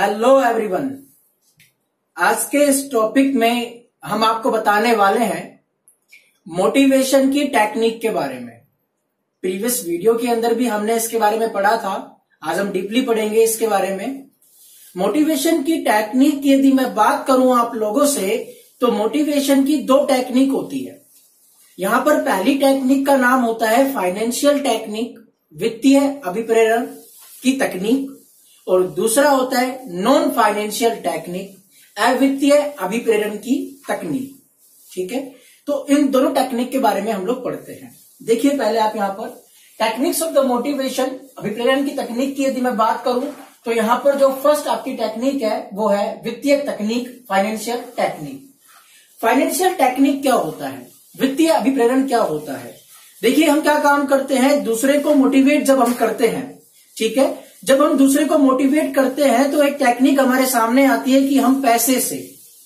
Hello everyone. आज के इस टॉपिक में हम आपको बताने वाले हैं मोटिवेशन की टेक्निक के बारे में। प्रीवियस वीडियो के अंदर भी हमने इसके बारे में पढ़ा था, आज हम डीपली पढ़ेंगे इसके बारे में। मोटिवेशन की टेक्निक की यदि मैं बात करूं आप लोगों से, तो मोटिवेशन की दो टेक्निक होती है। यहां पर पहली टेक्निक का नाम होता है फाइनेंशियल टेक्निक, वित्तीय अभिप्रेरण की तकनीक, और दूसरा होता है नॉन फाइनेंशियल टेक्निक, अवित्तीय अभिप्रेरण की तकनीक। ठीक है, तो इन दोनों टेक्निक के बारे में हम लोग पढ़ते हैं। देखिए पहले आप यहां पर टेक्निक्स ऑफ द मोटिवेशन, अभिप्रेरण की तकनीक की यदि मैं बात करूं, तो यहां पर जो फर्स्ट आपकी टेक्निक है वो है वित्तीय तकनीक, फाइनेंशियल टेक्निक। फाइनेंशियल टेक्निक क्या होता है, वित्तीय अभिप्रेरण क्या होता है? देखिए हम क्या काम करते हैं, दूसरे को मोटिवेट जब हम करते हैं, ठीक है, जब हम दूसरे को मोटिवेट करते हैं तो एक टेक्निक हमारे सामने आती है कि हम पैसे से,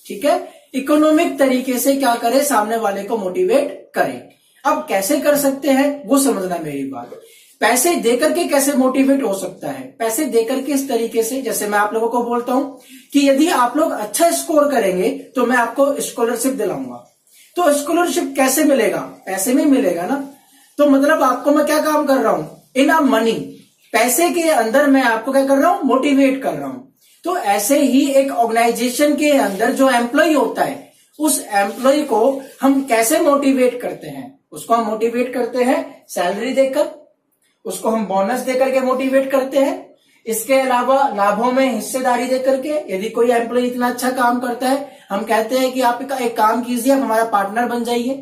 ठीक है, इकोनॉमिक तरीके से क्या करें, सामने वाले को मोटिवेट करें। अब कैसे कर सकते हैं वो समझना मेरी बात। पैसे देकर के कैसे मोटिवेट हो सकता है? पैसे देकर के इस तरीके से, जैसे मैं आप लोगों को बोलता हूं कि यदि आप लोग अच्छा स्कोर करेंगे तो मैं आपको स्कॉलरशिप दिलाऊंगा। तो स्कॉलरशिप कैसे मिलेगा? पैसे में मिलेगा ना। तो मतलब आपको मैं क्या काम कर रहा हूं, इन अ मनी, पैसे के अंदर मैं आपको क्या कर रहा हूं, मोटिवेट कर रहा हूं। तो ऐसे ही एक ऑर्गेनाइजेशन के अंदर जो एम्प्लॉय होता है, उस एम्प्लॉय को हम कैसे मोटिवेट करते हैं? उसको हम मोटिवेट करते हैं सैलरी देकर, उसको हम बोनस देकर के मोटिवेट करते हैं। इसके अलावा लाभों में हिस्सेदारी देकर के, यदि कोई एम्प्लॉय इतना अच्छा काम करता है, हम कहते हैं कि आप एक काम कीजिए, आप हमारा पार्टनर बन जाइए।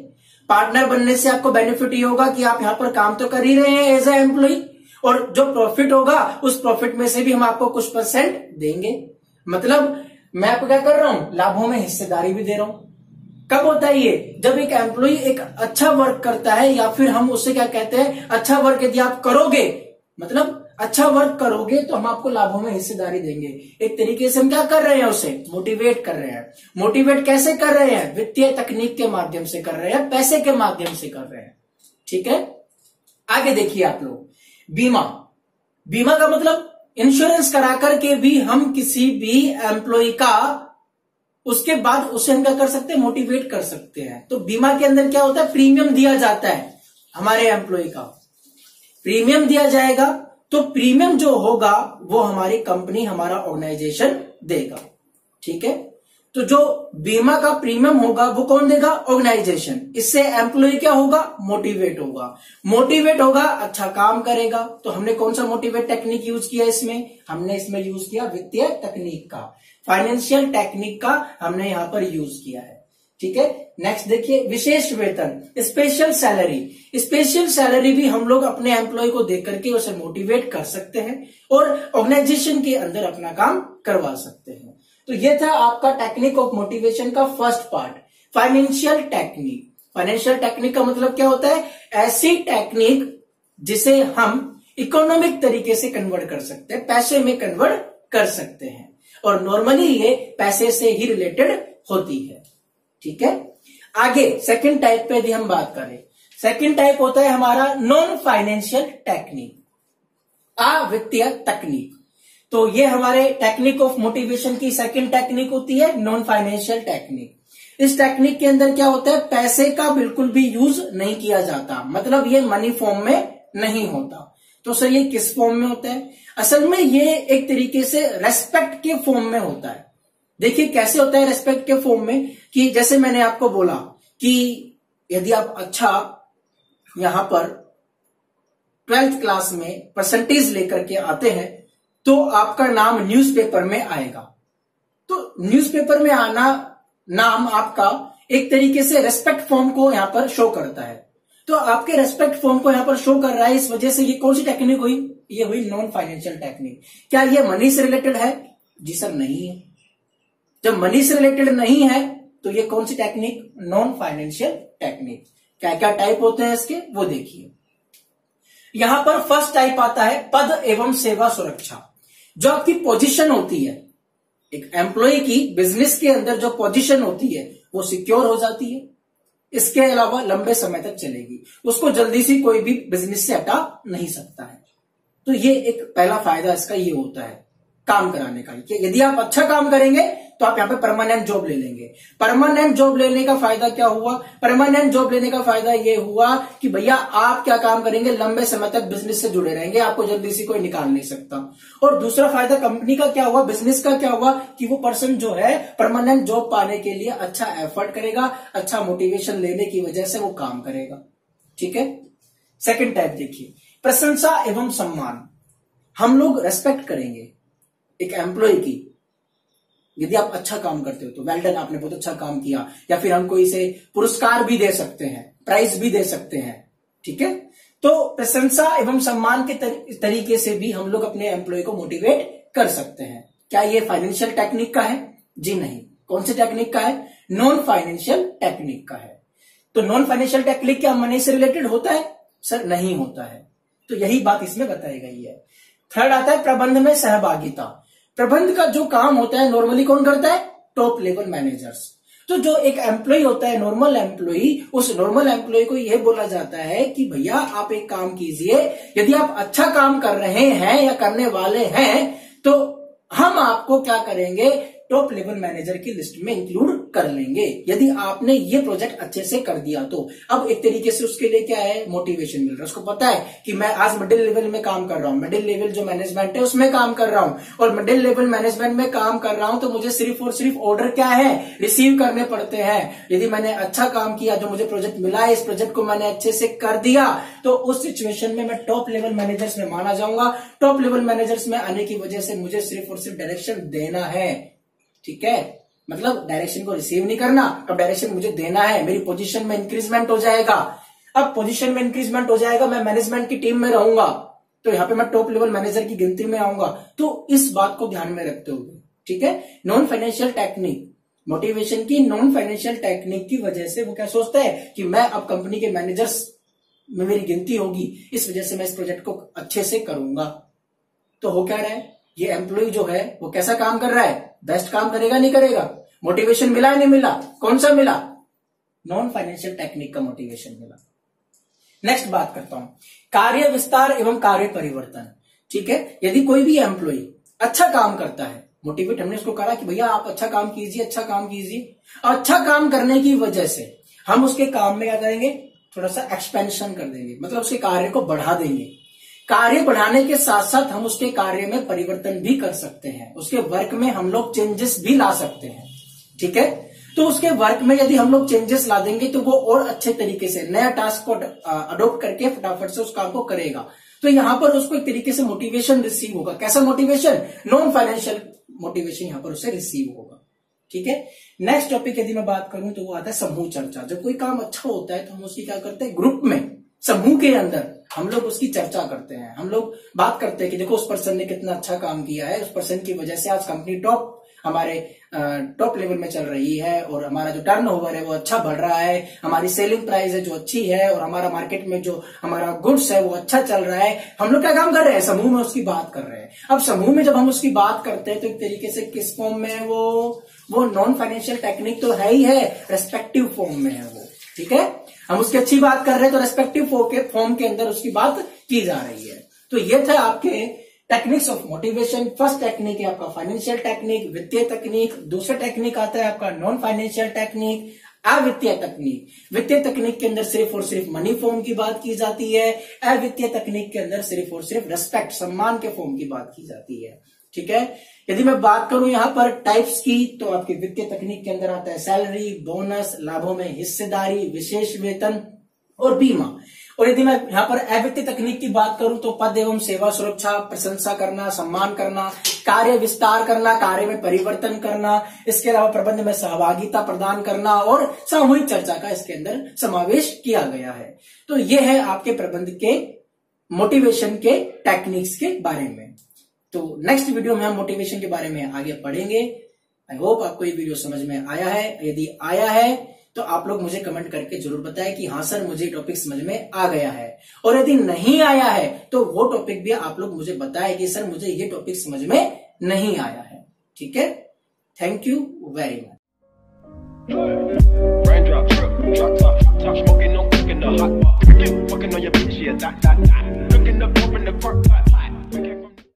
पार्टनर बनने से आपको बेनिफिट ये होगा कि आप यहां पर काम तो कर ही रहे हैं एज ए एम्प्लॉय, और जो प्रॉफिट होगा उस प्रॉफिट में से भी हम आपको कुछ % देंगे। मतलब मैं आपको क्या कर रहा हूं, लाभों में हिस्सेदारी भी दे रहा हूं। कब होता है ये? जब एक एम्प्लॉय एक अच्छा वर्क करता है, या फिर हम उससे क्या कहते हैं, अच्छा वर्क यदि आप करोगे, मतलब अच्छा वर्क करोगे तो हम आपको लाभों में हिस्सेदारी देंगे। एक तरीके से हम क्या कर रहे हैं, उसे मोटिवेट कर रहे हैं। मोटिवेट कैसे कर रहे हैं? वित्तीय तकनीक के माध्यम से कर रहे हैं, पैसे के माध्यम से कर रहे हैं। ठीक है, आगे देखिए आप लोग, बीमा। बीमा का मतलब इंश्योरेंस करा करके भी हम किसी भी एम्प्लॉय का, उसके बाद उसे हम क्या कर सकते हैं, मोटिवेट कर सकते हैं। तो बीमा के अंदर क्या होता है, प्रीमियम दिया जाता है हमारे एम्प्लॉय का, प्रीमियम दिया जाएगा। तो प्रीमियम जो होगा वो हमारी कंपनी, हमारा ऑर्गेनाइजेशन देगा। ठीक है, तो जो बीमा का प्रीमियम होगा वो कौन देगा, ऑर्गेनाइजेशन। इससे एम्प्लॉय क्या होगा, मोटिवेट होगा। मोटिवेट होगा, अच्छा काम करेगा। तो हमने कौन सा मोटिवेट टेक्निक यूज किया इसमें? हमने इसमें यूज किया वित्तीय तकनीक का, फाइनेंशियल टेक्निक का हमने यहां पर यूज किया है। ठीक है, नेक्स्ट देखिए, विशेष वेतन, स्पेशल सैलरी। स्पेशल सैलरी भी हम लोग अपने एम्प्लॉय को देकर के उसे मोटिवेट कर सकते हैं और ऑर्गेनाइजेशन के अंदर अपना काम करवा सकते हैं। तो ये था आपका टेक्निक ऑफ मोटिवेशन का first part, financial technique. Financial technique का मतलब क्या होता है, ऐसी टेक्निक जिसे हम इकोनॉमिक तरीके से कन्वर्ट कर सकते हैं, पैसे में कन्वर्ट कर सकते हैं, और नॉर्मली ये पैसे से ही रिलेटेड होती है। ठीक है, आगे सेकंड टाइप पे यदि हम बात करें, सेकंड टाइप होता है हमारा नॉन फाइनेंशियल टेक्निक, अवित्तीय तकनीक। तो ये हमारे टेक्निक ऑफ मोटिवेशन की सेकंड टेक्निक होती है, नॉन फाइनेंशियल टेक्निक। इस टेक्निक के अंदर क्या होता है, पैसे का बिल्कुल भी यूज नहीं किया जाता, मतलब ये मनी फॉर्म में नहीं होता। तो सर ये किस फॉर्म में होता है? असल में ये एक तरीके से रेस्पेक्ट के फॉर्म में होता है। देखिए कैसे होता है रेस्पेक्ट के फॉर्म में, कि जैसे मैंने आपको बोला कि यदि आप अच्छा यहां पर 12th क्लास में परसेंटेज लेकर के आते हैं तो आपका नाम न्यूज़पेपर में आएगा। तो न्यूज़पेपर में आना नाम आपका एक तरीके से रेस्पेक्ट फॉर्म को यहां पर शो करता है। तो आपके रेस्पेक्ट फॉर्म को यहां पर शो कर रहा है, इस वजह से ये कौन सी टेक्निक हुई, ये हुई नॉन फाइनेंशियल टेक्निक। क्या ये मनी से रिलेटेड है? जी सर नहीं है। जब मनी से रिलेटेड नहीं है तो ये कौन सी टेक्निक, नॉन फाइनेंशियल टेक्निक। क्या क्या टाइप होते हैं इसके वो देखिए। यहां पर फर्स्ट टाइप आता है पद एवं सेवा सुरक्षा। जो आपकी पोजीशन होती है, एक एम्प्लॉय की बिजनेस के अंदर जो पोजीशन होती है वो सिक्योर हो जाती है। इसके अलावा लंबे समय तक चलेगी, उसको जल्दी से कोई भी बिजनेस से हटा नहीं सकता है। तो ये एक पहला फायदा इसका ये होता है। काम कराने का। यदि आप अच्छा काम करेंगे तो आप यहाँ पे परमानेंट जॉब ले लेंगे। परमानेंट जॉब लेने का फायदा क्या हुआ? परमानेंट जॉब लेने का फायदा ये हुआ कि भैया आप क्या काम करेंगे, लंबे समय तक बिजनेस से जुड़े रहेंगे, आपको जल्दी से कोई निकाल नहीं सकता। और दूसरा फायदा कंपनी का क्या हुआ, बिजनेस का क्या हुआ कि वो पर्सन जो है परमानेंट जॉब पाने के लिए अच्छा एफर्ट करेगा, अच्छा मोटिवेशन लेने की वजह से वो काम करेगा। ठीक है। सेकंड टाइप देखिए, प्रशंसा एवं सम्मान। हम लोग रेस्पेक्ट करेंगे एक एम्प्लॉय की। यदि आप अच्छा काम करते हो तो वेल डन, आपने बहुत अच्छा काम किया, या फिर हम कोई से पुरस्कार भी दे सकते हैं, प्राइज भी दे सकते हैं। ठीक है। तो प्रशंसा एवं सम्मान के तरीके से भी हम लोग अपने एम्प्लॉय को मोटिवेट कर सकते हैं। क्या ये फाइनेंशियल टेक्निक का है? जी नहीं। कौन सी टेक्निक का है? नॉन फाइनेंशियल टेक्निक का है। तो नॉन फाइनेंशियल टेक्निक क्या मनी से रिलेटेड होता है? सर नहीं होता है। तो यही बात इसमें बताई गई है। थर्ड आता है प्रबंध में सहभागिता। प्रबंध का जो काम होता है नॉर्मली कौन करता है? Top level managers. तो जो एक एम्प्लॉय होता है नॉर्मल एम्प्लॉय, उस नॉर्मल एम्प्लॉय को यह बोला जाता है कि भैया आप एक काम कीजिए, यदि आप अच्छा काम कर रहे हैं या करने वाले हैं तो हम आपको क्या करेंगे, टॉप लेवल मैनेजर की लिस्ट में इंक्लूड कर लेंगे यदि आपने ये प्रोजेक्ट अच्छे से कर दिया तो। अब एक तरीके से उसके लिए क्या है, मोटिवेशन मिल रहा है। उसको पता है कि मैं आज मिडिल लेवल में काम कर रहा हूं, मिडिल लेवल जो मैनेजमेंट है उसमें काम कर रहा हूं, और मिडिल लेवल मैनेजमेंट में काम कर रहा हूं तो मुझे सिर्फ और सिर्फ ऑर्डर क्या है, रिसीव करने पड़ते हैं। यदि मैंने अच्छा काम किया, जो मुझे प्रोजेक्ट मिला है, इस प्रोजेक्ट को मैंने अच्छे से कर दिया, तो उस सिचुएशन में मैं टॉप लेवल मैनेजर्स में माना जाऊंगा। टॉप लेवल मैनेजर्स में आने की वजह से मुझे सिर्फ और सिर्फ डायरेक्शन देना है। ठीक है। मतलब डायरेक्शन को रिसीव नहीं करना, अब डायरेक्शन मुझे देना है। मेरी पोजीशन में इंक्रीजमेंट हो जाएगा। अब पोजीशन में इंक्रीजमेंट हो जाएगा, मैं मैनेजमेंट की टीम में रहूंगा, तो यहां पे मैं टॉप लेवल मैनेजर की गिनती में आऊंगा। तो इस बात को ध्यान में रखते हुए, ठीक है, नॉन फाइनेंशियल टेक्निक, मोटिवेशन की नॉन फाइनेंशियल टेक्निक की वजह से वो क्या सोचता है कि मैं अब कंपनी के मैनेजर्स में मेरी गिनती होगी, इस वजह से मैं इस प्रोजेक्ट को अच्छे से करूंगा। तो हो क्या रहा है, ये एम्प्लॉय जो है वो कैसा काम कर रहा है, बेस्ट काम करेगा नहीं करेगा। मोटिवेशन मिला नहीं मिला, कौन सा मिला, नॉन फाइनेंशियल टेक्निक का मोटिवेशन मिला। नेक्स्ट बात करता हूं, कार्य विस्तार एवं कार्य परिवर्तन। ठीक है। यदि कोई भी एम्प्लॉय अच्छा काम करता है, मोटिवेट हमने उसको कहा कि भैया आप अच्छा काम कीजिए, अच्छा काम कीजिए। अच्छा काम करने की वजह से हम उसके काम में क्या करेंगे, थोड़ा सा एक्सपेंशन कर देंगे, मतलब उसके कार्य को बढ़ा देंगे। कार्य बढ़ाने के साथ साथ हम उसके कार्य में परिवर्तन भी कर सकते हैं, उसके वर्क में हम लोग चेंजेस भी ला सकते हैं। ठीक है। तो उसके वर्क में यदि हम लोग चेंजेस ला देंगे तो वो और अच्छे तरीके से नया टास्क को अडॉप्ट करके फटाफट से उस काम को करेगा। तो यहां पर उसको एक तरीके से मोटिवेशन रिसीव होगा। कैसा मोटिवेशन, नॉन फाइनेंशियल मोटिवेशन यहां पर उसे रिसीव होगा। ठीक है। नेक्स्ट टॉपिक यदि मैं बात करूं तो वो आता है समूह चर्चा। जब कोई काम अच्छा होता है तो हम उसकी क्या करते हैं, ग्रुप में, समूह के अंदर हम लोग उसकी चर्चा करते हैं। हम लोग बात करते हैं कि देखो उस पर्सन ने कितना अच्छा काम किया है, उस पर्सन की वजह से आज कंपनी टॉप, हमारे टॉप लेवल में चल रही है, और हमारा जो टर्नओवर है वो अच्छा बढ़ रहा है, हमारी सेलिंग प्राइस है जो अच्छी है, और हमारा मार्केट में जो हमारा गुड्स है वो अच्छा चल रहा है। हम लोग क्या काम कर रहे हैं, समूह में उसकी बात कर रहे हैं। अब समूह में जब हम उसकी बात करते हैं तो एक तरीके से किस फॉर्म में है वो नॉन फाइनेंशियल टेक्निक तो है ही है, रेस्पेक्टिव फॉर्म में है वो। ठीक है। हम उसकी अच्छी बात कर रहे हैं तो रेस्पेक्टिव फॉर्म के अंदर उसकी बात की जा रही है। तो ये था आपके techniques of motivation. First technique है आपका फाइनेंशियल टेक्निक, वित्तीय तकनीक। दूसरा टेक्निक आता है आपका नॉन फाइनेंशियल टेक्निक, अवित्तीय तकनीक। वित्तीय तकनीक के अंदर सिर्फ और सिर्फ मनी फॉर्म की बात की जाती है, अवित्तीय तकनीक के अंदर सिर्फ और सिर्फ रेस्पेक्ट, सम्मान के फॉर्म की बात की जाती है। ठीक है। यदि मैं बात करूं यहां पर टाइप्स की, तो आपकी वित्तीय तकनीक के अंदर आता है सैलरी, बोनस, लाभों में हिस्सेदारी, विशेष वेतन और बीमा। और यदि मैं यहाँ पर अवित्तीय तकनीक की बात करूं तो पद एवं सेवा सुरक्षा, प्रशंसा करना, सम्मान करना, कार्य विस्तार करना, कार्य में परिवर्तन करना, इसके अलावा प्रबंध में सहभागिता प्रदान करना और सामूहिक चर्चा का इसके अंदर समावेश किया गया है। तो ये है आपके प्रबंध के मोटिवेशन के टेक्निक्स के बारे में। तो नेक्स्ट वीडियो में हम मोटिवेशन के बारे में आगे पढ़ेंगे। आई होप आपको ये वीडियो समझ में आया है। यदि आया है तो आप लोग मुझे कमेंट करके जरूर बताएं कि हाँ सर मुझे टॉपिक समझ में आ गया है, और यदि नहीं आया है तो वो टॉपिक भी आप लोग मुझे बताएं कि सर मुझे ये टॉपिक समझ में नहीं आया है। ठीक है। Thank you very much.